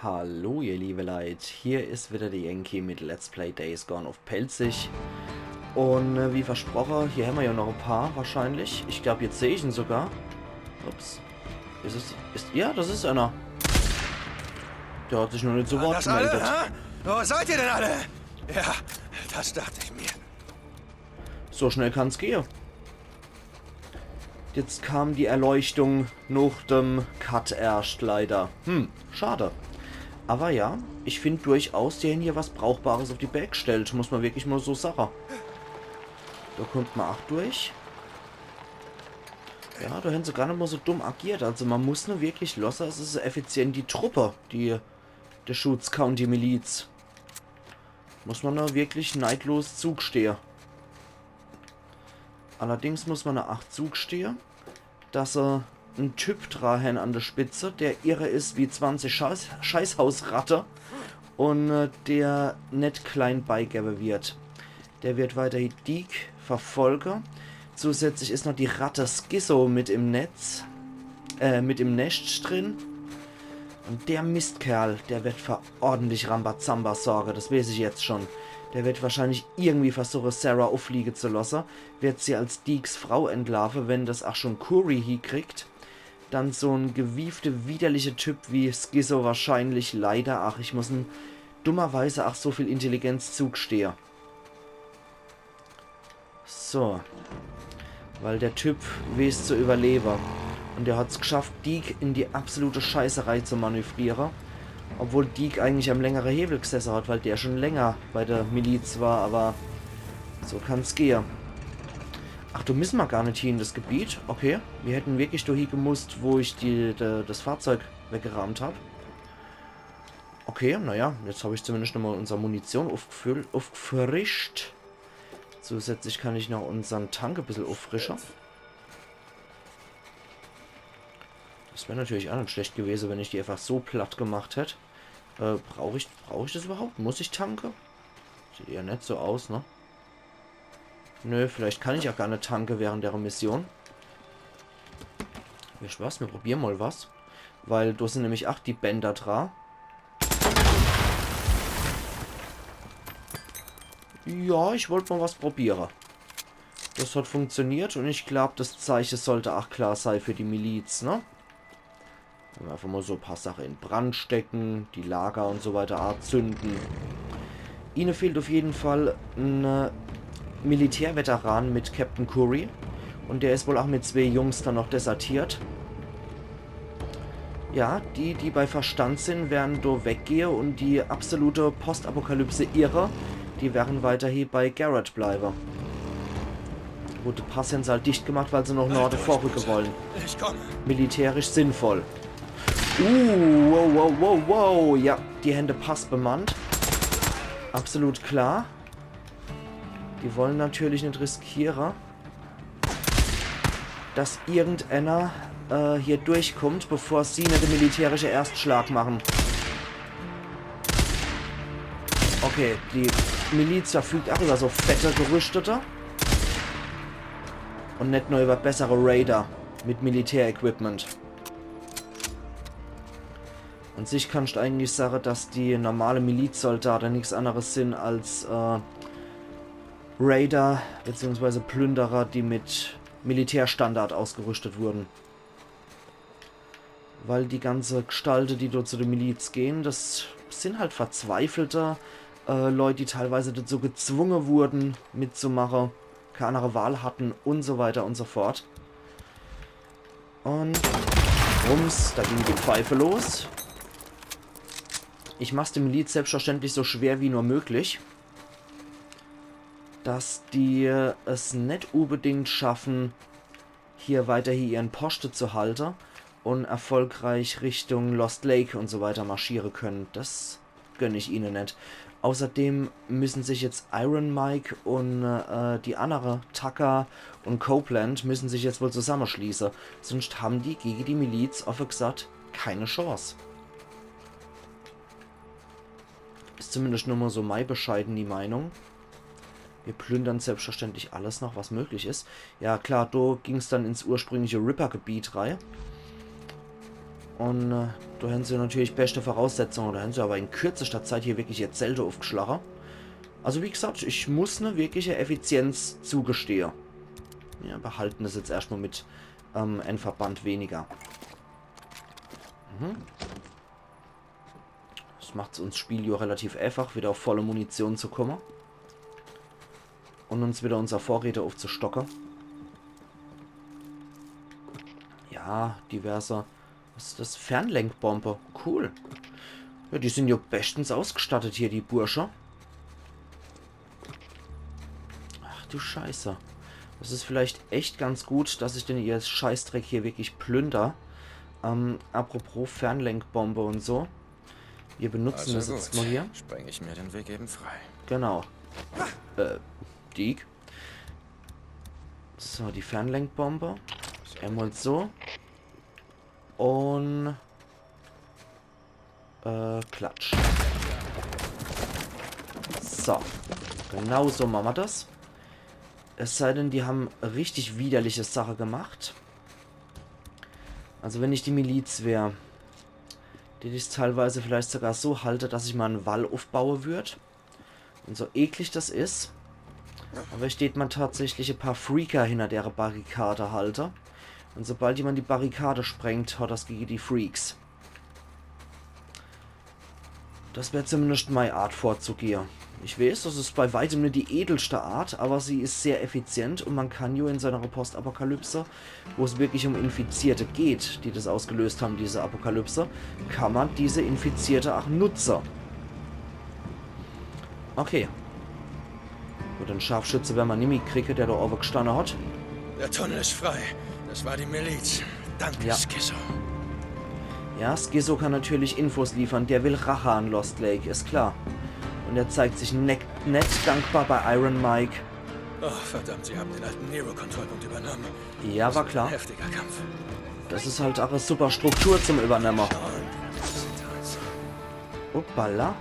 Hallo ihr liebe Leute, hier ist wieder der Yankee mit Let's Play Days Gone auf Pelzig. Und wie versprochen, hier haben wir ja noch ein paar wahrscheinlich. Ich glaube, jetzt sehe ich ihn sogar. Ups. Ja, das ist einer. Der hat sich noch nicht zu Wort gemeldet. Wo seid ihr denn alle? Ja, das dachte ich mir. So schnell kann es gehen. Jetzt kam die Erleuchtung nach dem Cut erst leider. Schade. Aber ja, ich finde durchaus, die haben hier was Brauchbares auf die Back gestellt. Muss man wirklich mal so sagen. Da kommt man auch durch. Ja, da haben sie gar nicht mal so dumm agiert. Also man muss nur wirklich locker. Es ist effizient die Truppe, der Schutz County Miliz. Muss man da wirklich neidlos zugstehen. Allerdings muss man eine 8 zugstehen, dass sie einen Typ dran an der Spitze, der irre ist wie 20 Scheißhausratte und der nicht klein beigeben wird. Der wird weiterhin Deke verfolgen. Zusätzlich ist noch die Ratte Schizo mit im Netz, mit im Nest drin. Und der Mistkerl, der wird für ordentlich Rambazamba sorgen, das weiß ich jetzt schon. Der wird wahrscheinlich irgendwie versuchen, Sarah auffliegen zu lassen. Wird sie als Dekes Frau entlarven, wenn das auch schon Curry hinkriegt. Dann so ein gewiefter, widerlicher Typ wie Schizo wahrscheinlich leider. Ach, ich muss ihm dummerweise auch so viel Intelligenz zugestehen. So. Weil der Typ weiß zu überleben. Und der hat es geschafft, Deke in die absolute Scheißerei zu manövrieren. Obwohl Deke eigentlich am längeren Hebel gesessen hat, weil der schon länger bei der Miliz war, aber so kann es gehen. Ach, du müssen wir gar nicht hier in das Gebiet? Okay, wir hätten wirklich hier gemusst, wo ich das Fahrzeug weggerammt habe. Okay, naja, jetzt habe ich zumindest nochmal unsere Munition aufgefrischt. Zusätzlich kann ich noch unseren Tank ein bisschen auffrischen. Das wäre natürlich auch nicht schlecht gewesen, wenn ich die einfach so platt gemacht hätte. Brauche ich das überhaupt? Muss ich tanken? Sieht ja nicht so aus, ne? Nö, vielleicht kann ich auch gar nicht tanken während der Mission. Wisst was? Wir probieren mal was. Weil da sind nämlich auch die Bänder dran. Ja, ich wollte mal was probieren. Das hat funktioniert und ich glaube, das Zeichen sollte auch klar sein für die Miliz, ne? Einfach mal so ein paar Sachen in Brand stecken, die Lager und so weiter zünden. Ihnen fehlt auf jeden Fall ein Militärveteran mit Captain Curry. Und der ist wohl auch mit 2 Jungs dann noch desertiert. Ja, die bei Verstand sind, werden da weggehen und die absolute Postapokalypse irre, die werden weiter hier bei Garrett bleiben. Gut, der Pass haben sie halt dicht gemacht, weil sie noch Norden vorrücken wollen. Ich komme. Militärisch sinnvoll. Wow. Ja, die Hände Pass bemannt. Absolut klar. Die wollen natürlich nicht riskieren, dass irgendeiner hier durchkommt, bevor sie nicht den militärischen Erstschlag machen. Okay, die Miliz verfügt auch über so fette Gerüstete. Und nicht nur über bessere Raider mit Militärequipment. Und sich kannst du eigentlich sagen, dass die normale Milizsoldaten nichts anderes sind als Raider bzw. Plünderer, die mit Militärstandard ausgerüstet wurden. Weil die ganze Gestalte, die dort zu der Miliz gehen, das sind halt verzweifelte Leute, die teilweise dazu gezwungen wurden, mitzumachen, keine andere Wahl hatten und so weiter und so fort. Und rums, da ging die Pfeife los. Ich mache die Miliz selbstverständlich so schwer wie nur möglich, dass die es nicht unbedingt schaffen, hier weiter ihren Posten zu halten und erfolgreich Richtung Lost Lake und so weiter marschieren können. Das gönne ich ihnen nicht. Außerdem müssen sich jetzt Iron Mike und die andere Tucker und Copeland müssen sich jetzt wohl zusammenschließen. Sonst haben die gegen die Miliz, offen gesagt, keine Chance. Ist zumindest nur mal so bescheiden die Meinung. Wir plündern selbstverständlich alles noch, was möglich ist. Ja klar, da ging es dann ins ursprüngliche Ripper-Gebiet rein. Und Da haben sie natürlich beste Voraussetzungen. Da haben sie aber in kürzester Zeit hier wirklich ihr Zelte aufgeschlagen. Also wie gesagt, ich muss eine wirkliche Effizienz zugestehen. Ja, behalten das jetzt erstmal mit ein Verband weniger. Das macht uns Spiel ja relativ einfach, wieder auf volle Munition zu kommen. Und uns wieder unser Vorräte aufzustocken. Ja, diverse... Was ist das? Fernlenkbombe. Cool. Ja, die sind ja bestens ausgestattet hier, die Bursche. Ach du Scheiße. Das ist vielleicht echt ganz gut, dass ich denn ihr Scheißdreck hier wirklich plünder. Apropos Fernlenkbombe und so. Wir benutzen das jetzt mal hier. Spreng ich mir den Weg eben frei. Genau. Dieg. So, die Fernlenkbombe. Einmal so. Und... Klatsch. So. Genau so machen wir das. Es sei denn, die haben richtig widerliche Sache gemacht. Also wenn ich die Miliz wäre, die ich teilweise vielleicht sogar so halte, dass ich mal einen Wall aufbauen würde. Und so eklig das ist. Aber steht man tatsächlich ein paar Freaker hinter der Barrikade halte. Und sobald jemand die Barrikade sprengt, hat das gegen die Freaks. Das wäre zumindest meine Art vorzugehen. Ich weiß, das ist bei weitem nicht die edelste Art, aber sie ist sehr effizient und man kann ja in seiner Postapokalypse, wo es wirklich um Infizierte geht, die das ausgelöst haben, diese Apokalypse, kann man diese Infizierte auch nutzen. Okay. Gut, den Scharfschütze werden wir nicht mehr kriegen, der da oben gestanden hat. Der Tunnel ist frei. Das war die Miliz. Danke, Ja. Schizo. Ja, Schizo kann natürlich Infos liefern. Der will Rache an Lost Lake, ist klar. Und er zeigt sich nett dankbar bei Iron Mike. Oh, verdammt, sie haben den alten Nero-Kontrollpunkt übernommen. Ja, Das war wird klar. ein heftiger Kampf. Das ist halt auch eine super Struktur zum Übernehmer. Hoppala.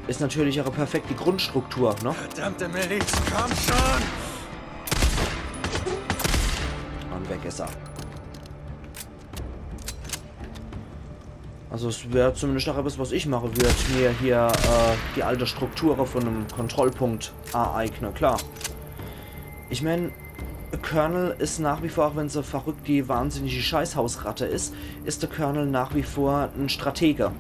Ist natürlich auch perfekt die Grundstruktur, ne? Verdammte Miliz, komm schon! Und weg ist er. Also es wäre zumindest auch etwas, was ich machen würde. Mir hier die alte Struktur von einem Kontrollpunkt aneignen, klar. Ich meine, Colonel ist nach wie vor, auch wenn sie verrückt die wahnsinnige Scheißhausratte ist der Colonel nach wie vor ein Stratege.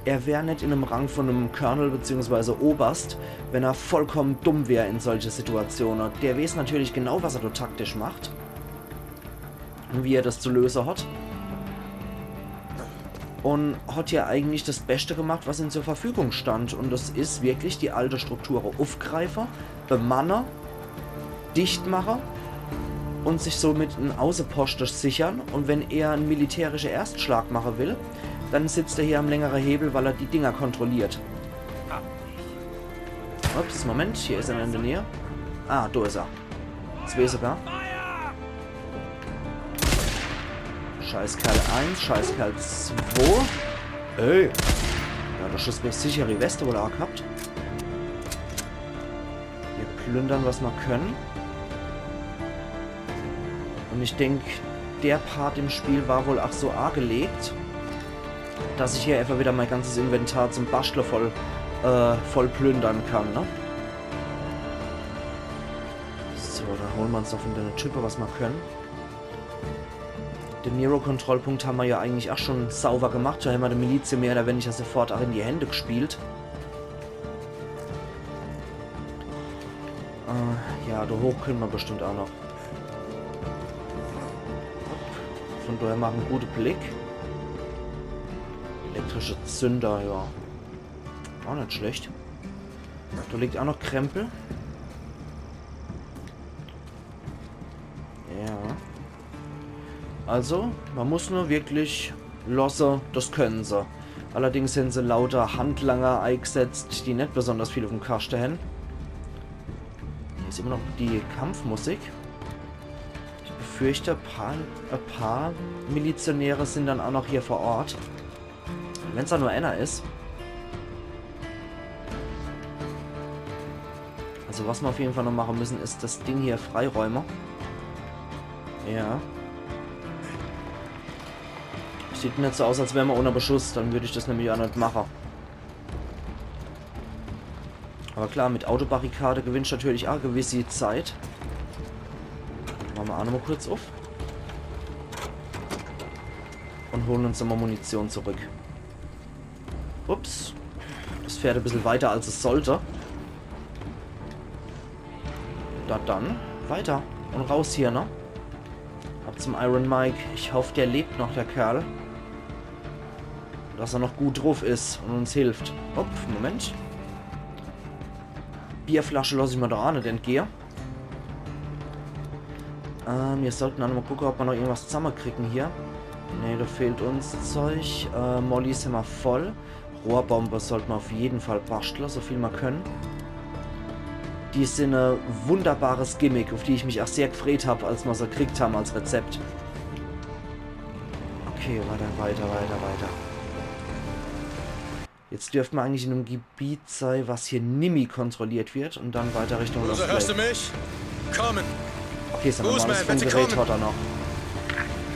Er wäre nicht in einem Rang von einem Colonel bzw. Oberst, wenn er vollkommen dumm wäre in solche Situationen. Der weiß natürlich genau, was er da taktisch macht. Und wie er das zu lösen hat. Und hat ja eigentlich das Beste gemacht, was ihm zur Verfügung stand. Und das ist wirklich die alte Struktur aufgreifen, bemannen, dicht machen und sich somit einen Außenposten sichern. Und wenn er einen militärischen Erstschlag machen will, dann sitzt er hier am längeren Hebel, weil er die Dinger kontrolliert. Ups, Moment, hier ist er in der Nähe. Ah, da ist er. Zwei sogar. Scheißkerl 1, Scheißkerl 2. Ey. Ja, das ist sicher die Weste wohl auch gehabt. Wir plündern, was wir können. Und ich denke, der Part im Spiel war wohl auch so arg gelegt, dass ich hier einfach wieder mein ganzes Inventar zum Basteln voll plündern kann, ne? So, dann holen wir uns noch von der Chippe, was wir können. Den Nero-Kontrollpunkt haben wir ja eigentlich auch schon sauber gemacht. Da haben wir die Miliz mehr oder weniger sofort auch in die Hände gespielt. Ja, da hoch können wir bestimmt auch noch. Von daher machen wir einen guten Blick. Elektrische Zünder, ja. Auch nicht schlecht. Da liegt auch noch Krempel. Ja. Also, man muss nur wirklich losse, das können sie. Allerdings sind sie lauter Handlanger eingesetzt, die nicht besonders viel auf dem Kasten haben. Hier ist immer noch die Kampfmusik. Ich befürchte, ein paar Milizionäre sind dann auch noch hier vor Ort. Wenn es da nur einer ist. Also was wir auf jeden Fall noch machen müssen, ist das Ding hier freiräumen. Ja. Sieht nicht so aus, als wären wir ohne Beschuss. Dann würde ich das nämlich auch nicht machen. Aber klar, mit Autobarrikade gewinnst du natürlich auch gewisse Zeit. Machen wir auch nochmal kurz auf. Und holen uns nochmal Munition zurück. Ups. Das fährt ein bisschen weiter, als es sollte. Da dann. Weiter. Und raus hier, ne? Ab zum Iron Mike. Ich hoffe, der lebt noch, der Kerl. Dass er noch gut drauf ist und uns hilft. Hopp, Moment. Bierflasche lasse ich mir da auch nicht entgehen. Wir sollten dann mal gucken, ob wir noch irgendwas zusammenkriegen hier. Ne, da fehlt uns Zeug. Molly sind wir voll. Rohrbombe sollten wir auf jeden Fall basteln, so viel wir können. Die sind ein wunderbares Gimmick, auf die ich mich auch sehr gefreut habe, als wir sie gekriegt haben als Rezept. Okay, weiter. Jetzt dürften wir eigentlich in einem Gebiet sein, was hier Nimi kontrolliert wird und dann weiter Richtung Lost Lake. Hörst du mich? Kommen! Okay, so ein normales Funkgerät hat er noch.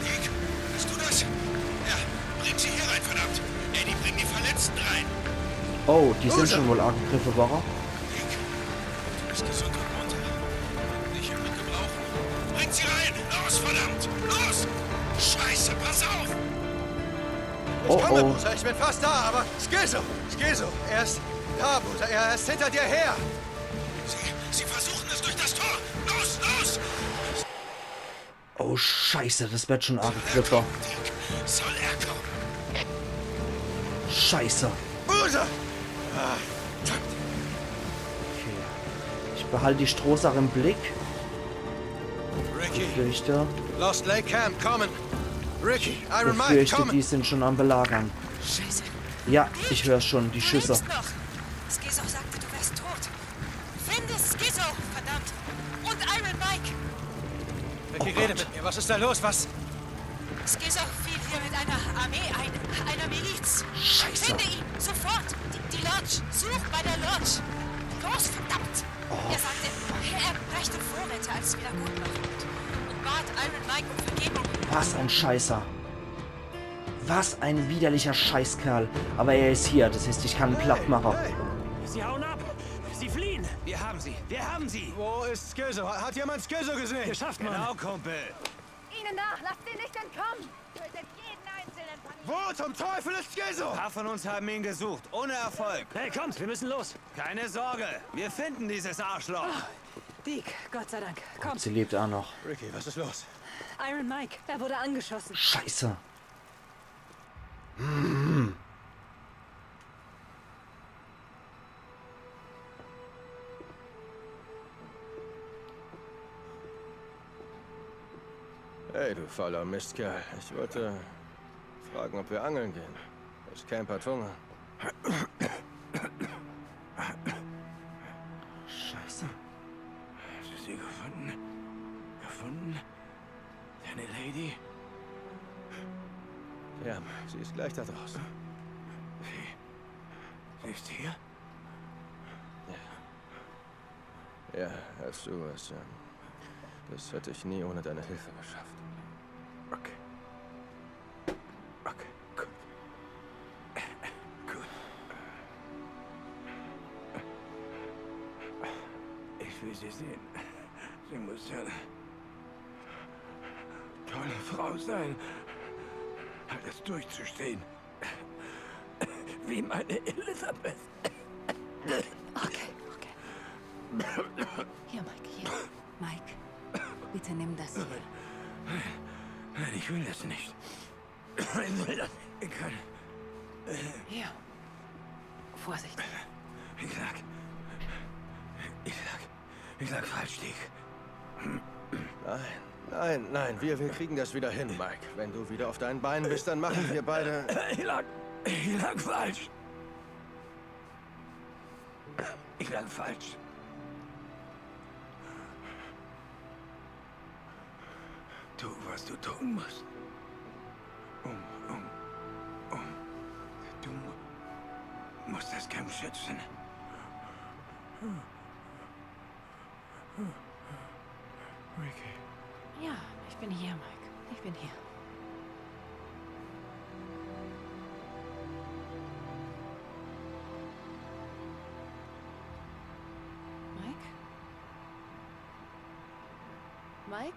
Nick, bist du das? Ja, bring sie hier rein, verdammt! Eddie, bring die Verletzten rein! Oh, die sind schon wohl angegriffen worden. Nick, du bist gesund und munter. Nicht im gebrauchen. Bringt sie rein! Los, verdammt! Los! Scheiße, pass auf! Oh, Ich komme, oh. Bruder, ich bin fast da, aber... Skizo! Er ist da, Bruder, er ist hinter dir her! Sie versuchen es durch das Tor! Los! Oh, scheiße, das wird schon angegriffen. Dick, soll er kommen? Scheiße. Bruder! Okay. Ich behalte die Strohsache im Blick. Ricky, Ich fürchte, Lost Lake Camp, kommen! Ricky, Iron Mike, befürchte, kommen! die sind schon am Belagern. Scheiße. Ja, ich höre schon, die Du Schüsse. lebst noch. Schizo sagte, du wärst tot. Finde Schizo, verdammt. Und Iron Mike. Ricky, rede mit mir, was ist da los, was? Schizo fiel hier mit einer Armee ein, einer Miliz. Scheiße. Finde ihn, sofort. Die Lodge. Such bei der Lodge. Los, verdammt. Er sagte, er brächte Vorräte als Wiedergutmachung und bat Iron Mike um Vergebung. Was ein Scheißer. Was ein widerlicher Scheißkerl. Aber er ist hier, das heißt, ich kann ihn platt machen. Hey, Sie hauen ab! Sie fliehen! Wir haben sie! Wir haben sie! wo ist Skizo? Hat jemand Skizo gesehen? Geschafft, Mann! Genau, Kumpel. Ihnen nach! Lasst sie nicht entkommen! Tötet jeden einzelnen von ihnen! Wo zum Teufel ist Skizo? Ein paar von uns haben ihn gesucht, ohne Erfolg. Hey, kommt, wir müssen los! Keine Sorge, wir finden dieses Arschloch. Deke, Gott sei Dank. Komm, Sie lebt auch noch. Ricky, was ist los? Iron Mike, er wurde angeschossen. Scheiße. Hey, du fauler Mistkerl. Ich wollte fragen, ob wir angeln gehen. Das Camp hat Hunger. Scheiße. Hast du sie gefunden? Gefunden? Deine Lady? Ja, sie ist gleich da draußen. Sie ist hier? Ja, hörst du es? Das hätte ich nie ohne deine Hilfe geschafft. Okay. Okay, gut. Gut. Ich will sie sehen. Sie muss ja eine tolle Frau sein. Alles durchzustehen. Wie meine Elisabeth. Okay. Hier, Mike, hier. Mike, bitte nimm das hier. Nein, ich will das nicht. Ich will das nicht. Ich kann. Hier. Vorsicht. Ich lag falsch, Dick. Nein, wir kriegen das wieder hin, Mike. Wenn du wieder auf deinen Beinen bist, dann machen wir beide... Ich lag falsch. Ich lag falsch. Tu, was du tun musst. Du musst das Camp schützen. Ricky. Ja, ich bin hier, Mike. Ich bin hier. Mike?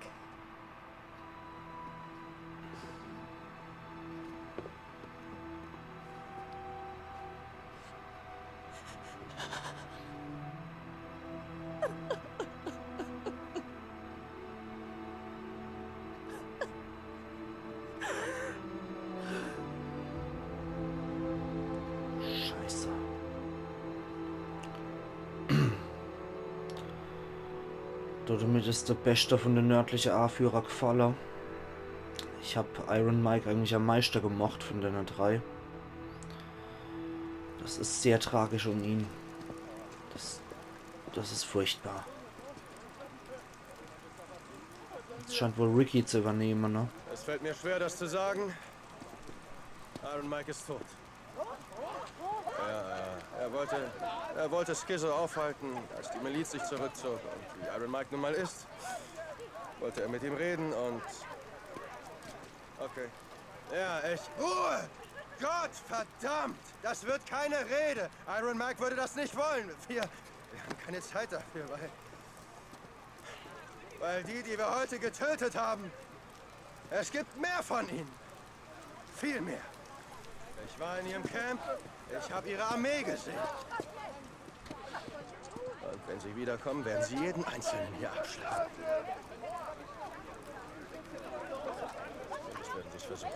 Scheiße. Damit ist der Beste von den nördlichen A-Führer gefallen. Ich habe Iron Mike eigentlich am meisten gemocht von den 3. Das ist sehr tragisch um ihn. Das ist furchtbar. Es scheint wohl Ricky zu übernehmen, ne? Es fällt mir schwer, das zu sagen. Iron Mike ist tot. Er wollte Skizzo aufhalten, als die Miliz sich zurückzog. Und wie Iron Mike nun mal ist, wollte er mit ihm reden und... Okay. Ja, echt. Ruhe! Gott verdammt! Das wird keine Rede! Iron Mike würde das nicht wollen. Wir haben keine Zeit dafür, weil die wir heute getötet haben, es gibt mehr von ihnen. Viel mehr. Ich war in ihrem Camp. Ich habe ihre Armee gesehen. Und wenn sie wiederkommen, werden sie jeden Einzelnen hier abschlagen. Zumindest werden sie es versuchen.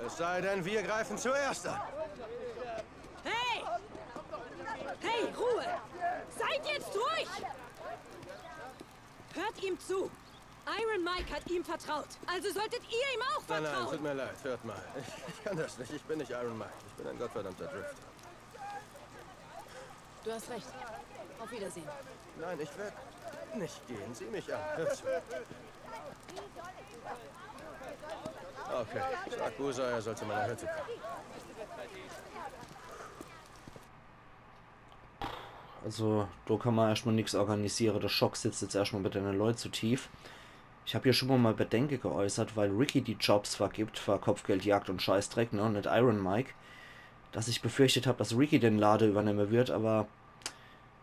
Es sei denn, wir greifen zuerst an. Hey! Hey, Ruhe! Seid jetzt ruhig! Hört ihm zu! Iron Mike hat ihm vertraut. Also solltet ihr ihm auch Nein, vertrauen. tut mir leid. Hört mal. Ich kann das nicht. Ich bin nicht Iron Mike. Ich bin ein gottverdammter Drifter. Du hast recht. Auf Wiedersehen. Nein, ich werde nicht gehen. Sieh mich an. Hör zu. Okay. Sag Busa, er soll zu meiner Hütte kommen. Also, da kann man erstmal nichts organisieren. Der Schock sitzt jetzt erstmal bei den Leuten zu tief. Ich habe hier schon mal Bedenken geäußert, weil Ricky die Jobs vergibt für Kopfgeldjagd und Scheißdreck, ne, und nicht Iron Mike. Dass ich befürchtet habe, dass Ricky den Laden übernehmen wird, aber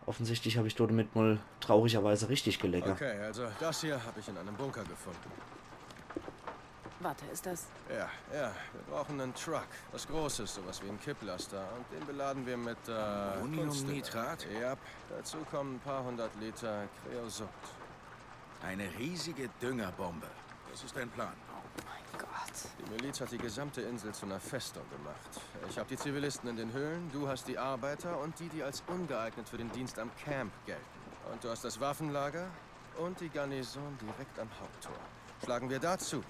offensichtlich habe ich dort damit mal traurigerweise richtig gelegen. Okay, also das hier habe ich in einem Bunker gefunden. Warte, ist das... Ja, wir brauchen einen Truck. Was Großes, sowas wie ein Kipplaster. Und den beladen wir mit, Ammoniumnitrat? Ja, dazu kommen ein paar 100 Liter Kreosot. Eine riesige Düngerbombe. Das ist ein Plan. Oh mein Gott. Die Miliz hat die gesamte Insel zu einer Festung gemacht. Ich habe die Zivilisten in den Höhlen, du hast die Arbeiter und die als ungeeignet für den Dienst am Camp gelten. Und du hast das Waffenlager und die Garnison direkt am Haupttor. Schlagen wir dazu,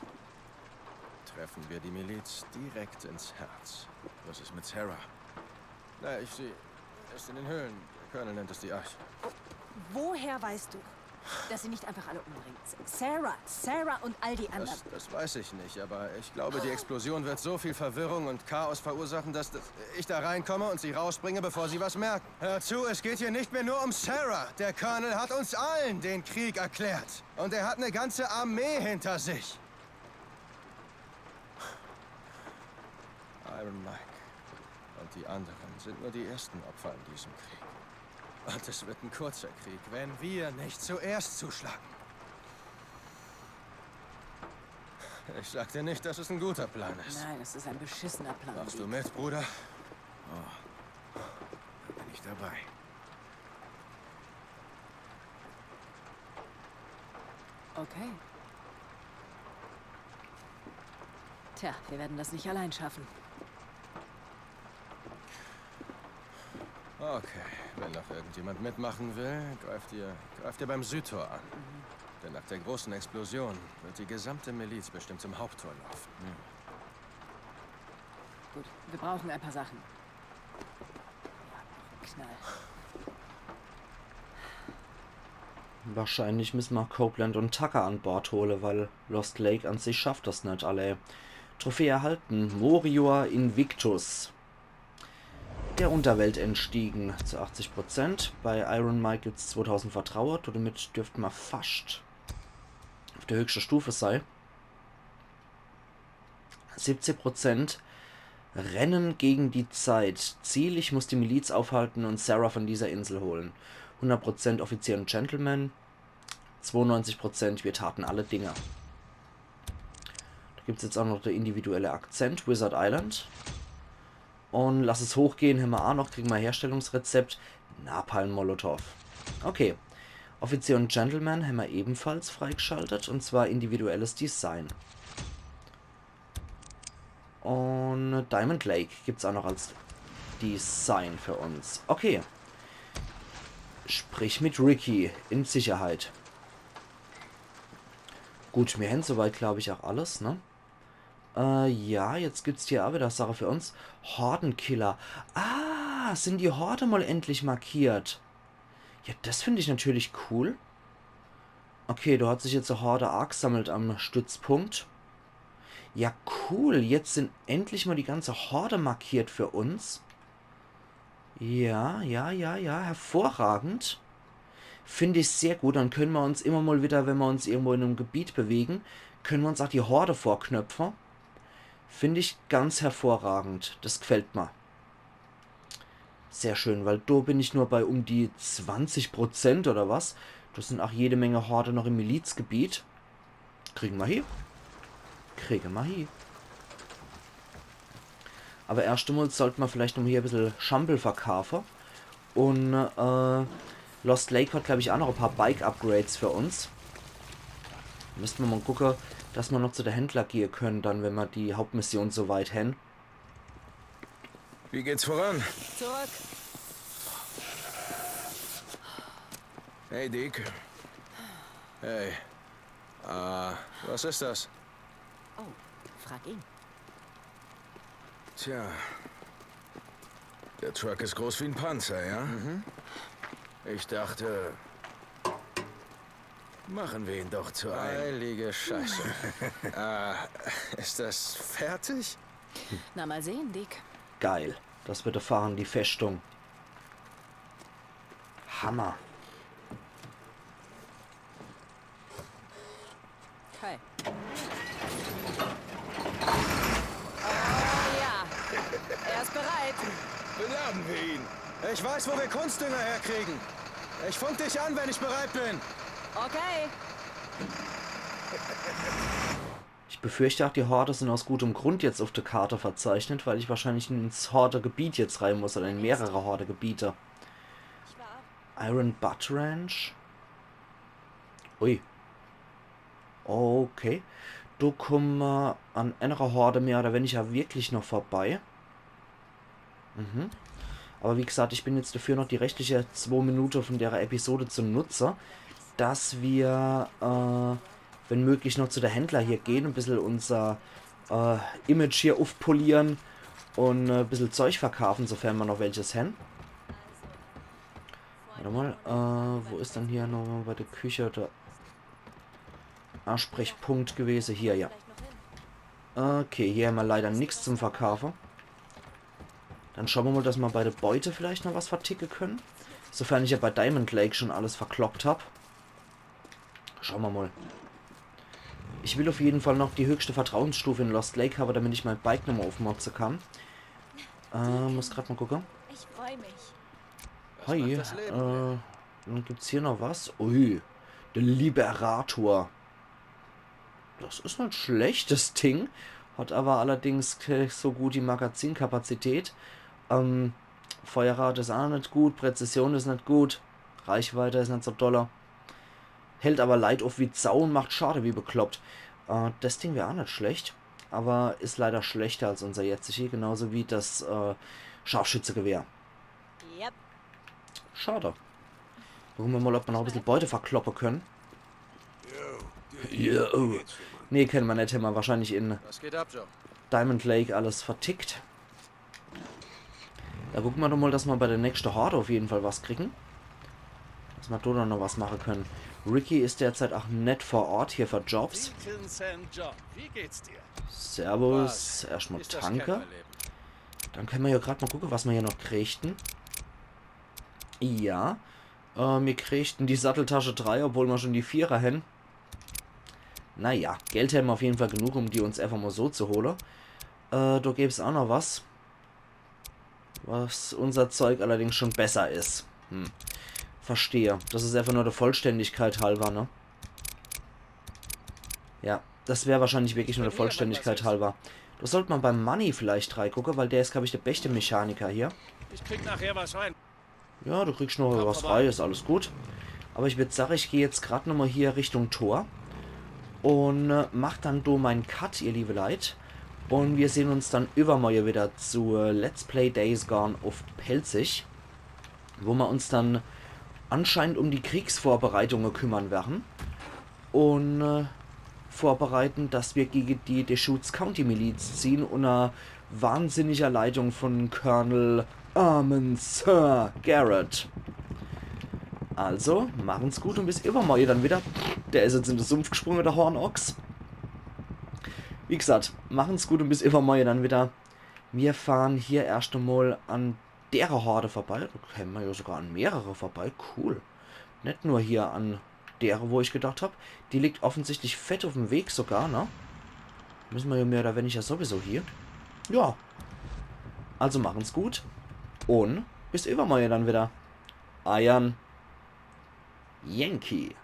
treffen wir die Miliz direkt ins Herz. Was ist mit Sarah? Na, ich sehe, ist in den Höhlen. Der Colonel nennt es die Arche. Woher weißt du, dass sie nicht einfach alle umbringt? Sarah und all die anderen. Das weiß ich nicht, aber ich glaube, die Explosion wird so viel Verwirrung und Chaos verursachen, dass ich da reinkomme und sie rausbringe, bevor sie was merken. Hör zu, es geht hier nicht mehr nur um Sarah. Der Colonel hat uns allen den Krieg erklärt. Und er hat eine ganze Armee hinter sich. Iron Mike und die anderen sind nur die ersten Opfer in diesem Krieg. Und es wird ein kurzer Krieg, wenn wir nicht zuerst zuschlagen. Ich sag dir nicht, dass es ein guter Plan ist. Nein, es ist ein beschissener Plan. Machst du mit, Bruder? Oh, da bin ich dabei. Okay. Tja, wir werden das nicht allein schaffen. Okay, wenn noch irgendjemand mitmachen will, greift ihr beim Südtor an. Denn nach der großen Explosion wird die gesamte Miliz bestimmt zum Haupttor laufen. Gut, wir brauchen ein paar Sachen. Ja, Knall. Wahrscheinlich müssen wir Copeland und Tucker an Bord holen, weil Lost Lake an sich schafft das nicht alle. Trophäe erhalten. Morior Invictus. Der Unterwelt entstiegen zu 80%. Bei Iron Mike gibt es 2000 Vertrauen. Damit dürften wir fast auf der höchsten Stufe sein. 70% Rennen gegen die Zeit. Ziel, ich muss die Miliz aufhalten und Sarah von dieser Insel holen. 100% Offizier und Gentleman. 92%, wir taten alle Dinge. Da gibt es jetzt auch noch der individuelle Akzent, Wizard Island. Und lass es hochgehen, haben wir auch noch, kriegen wir Herstellungsrezept, Napalm Molotov. Okay, Offizier und Gentleman haben wir ebenfalls freigeschaltet, und zwar individuelles Design. Und Diamond Lake gibt es auch noch als Design für uns. Okay. Sprich mit Ricky in Sicherheit. Gut, wir haben soweit, glaube ich, auch alles, ne? Ja, jetzt gibt es hier auch wieder Sache für uns. Hordenkiller. Ah, sind die Horde mal endlich markiert. Ja, das finde ich natürlich cool. Okay, da hat sich jetzt eine Horde Ark gesammelt am Stützpunkt. Ja, cool. Jetzt sind endlich mal die ganze Horde markiert für uns. Ja, hervorragend. Finde ich sehr gut. Dann können wir uns immer mal wieder, wenn wir uns irgendwo in einem Gebiet bewegen, können wir uns auch die Horde vorknöpfen. Finde ich ganz hervorragend. Das gefällt mir. Sehr schön, weil da bin ich nur bei um die 20% oder was. Das sind auch jede Menge Horde noch im Milizgebiet. Kriegen wir hier. Aber erst einmal sollten wir vielleicht noch hier ein bisschen Schampel verkaufen. Und Lost Lake hat, glaube ich, auch noch ein paar Bike-Upgrades für uns. Müssten wir mal gucken, dass wir noch zu der Händler gehen können, dann, wenn wir die Hauptmission soweit haben. Wie geht's voran? Zurück. Hey, Dick. Hey. Was ist das? Oh, frag ihn. Tja. Der Truck ist groß wie ein Panzer, ja? Ich dachte... Machen wir ihn doch zu einem. Heilige Scheiße. Ist das fertig? Na, mal sehen, Dick. Geil. Das wird erfahren, die Festung. Hammer. Hi. Ja. Er ist bereit. Beladen wir ihn. Ich weiß, wo wir Kunstdünger herkriegen. Ich funk dich an, wenn ich bereit bin. Okay. Ich befürchte auch, die Horde sind aus gutem Grund jetzt auf der Karte verzeichnet, weil ich wahrscheinlich ins Horde-Gebiet jetzt rein muss, oder in mehrere Horde-Gebiete. Iron Butt Ranch. Ui. Okay. Du kommst an einer Horde mehr oder weniger wirklich noch vorbei. Aber wie gesagt, ich bin jetzt dafür noch die restliche 2 Minuten von der Episode zu nutzen, dass wir, wenn möglich, noch zu der Händler hier gehen, ein bisschen unser Image hier aufpolieren und ein bisschen Zeug verkaufen, sofern wir noch welches haben. Warte mal, wo ist dann hier noch bei der Küche der Ansprechpunkt gewesen? Hier, ja. Okay, hier haben wir leider nichts zum Verkaufen. Dann schauen wir mal, dass wir bei der Beute vielleicht noch was verticken können. Sofern ich ja bei Diamond Lake schon alles verkloppt habe. Schauen wir mal. Ich will auf jeden Fall noch die höchste Vertrauensstufe in Lost Lake haben, damit ich mein Bike nochmal aufmotzen kann. Muss gerade mal gucken. Ich freue mich. Hi, dann gibt's hier noch was. Ui, der Liberator. Das ist ein schlechtes Ding. Hat aber allerdings so gut die Magazinkapazität. Feuerrate ist auch nicht gut. Präzision ist nicht gut. Reichweite ist nicht so doller. Hält aber Light auf wie Sau und macht Schade wie bekloppt. Das Ding wäre auch nicht schlecht. Aber ist leider schlechter als unser jetziges. Genauso wie das Scharfschützegewehr. Yep. Schade. Gucken wir mal, ob wir noch ein bisschen Beute verkloppen können. Yo. Nee, kennen wir nicht. Haben wir wahrscheinlich in Was geht ab, Joe? Diamond Lake alles vertickt. Da gucken wir doch mal, dass wir bei der nächsten Horde auf jeden Fall was kriegen. Dass wir da noch was machen können. Ricky ist derzeit auch nett vor Ort hier für Jobs. Wie geht's dir? Servus. Erstmal Ist das Tanke. Kämpferleben? Dann können wir ja gerade mal gucken, was wir hier noch kriegten. Ja. Wir kriegten die Satteltasche 3, obwohl wir schon die 4er haben. Naja, Geld haben wir auf jeden Fall genug, um die uns einfach mal so zu holen. Da gäbe es auch noch was. Was unser Zeug allerdings schon besser ist. Verstehe. Das ist einfach nur der Vollständigkeit halber, ne? Ja, das wäre wahrscheinlich wirklich nur der Vollständigkeit halber. Da sollte man beim Money vielleicht reingucken, weil der ist, glaube ich, der beste Mechaniker hier. Ich krieg nachher was rein. Ja, du kriegst noch was frei, ist alles gut. Aber ich würde sagen, ich gehe jetzt gerade nochmal hier Richtung Tor. Und mach dann do meinen Cut, ihr liebe Leute. Und wir sehen uns dann übermorgen wieder zu Let's Play Days Gone auf Pelzig. Wo wir uns dann anscheinend um die Kriegsvorbereitungen kümmern werden. Und vorbereiten, dass wir gegen die Deschutes County Miliz ziehen unter wahnsinniger Leitung von Colonel Armin Sir Garrett. Also, machen's gut und bis übermorgen dann wieder. Der ist jetzt in den Sumpf gesprungen, der Hornochs. Wie gesagt, machen's gut und bis übermorgen dann wieder. Wir fahren hier erst einmal an der Horde vorbei. Da kämen wir ja sogar an mehrere vorbei. Cool. Nicht nur hier an der, wo ich gedacht habe. Die liegt offensichtlich fett auf dem Weg sogar, ne? Müssen wir ja mehr oder weniger sowieso hier. Ja. Also machen's gut. Und bis übermorgen dann wieder. Eiern. Yankee.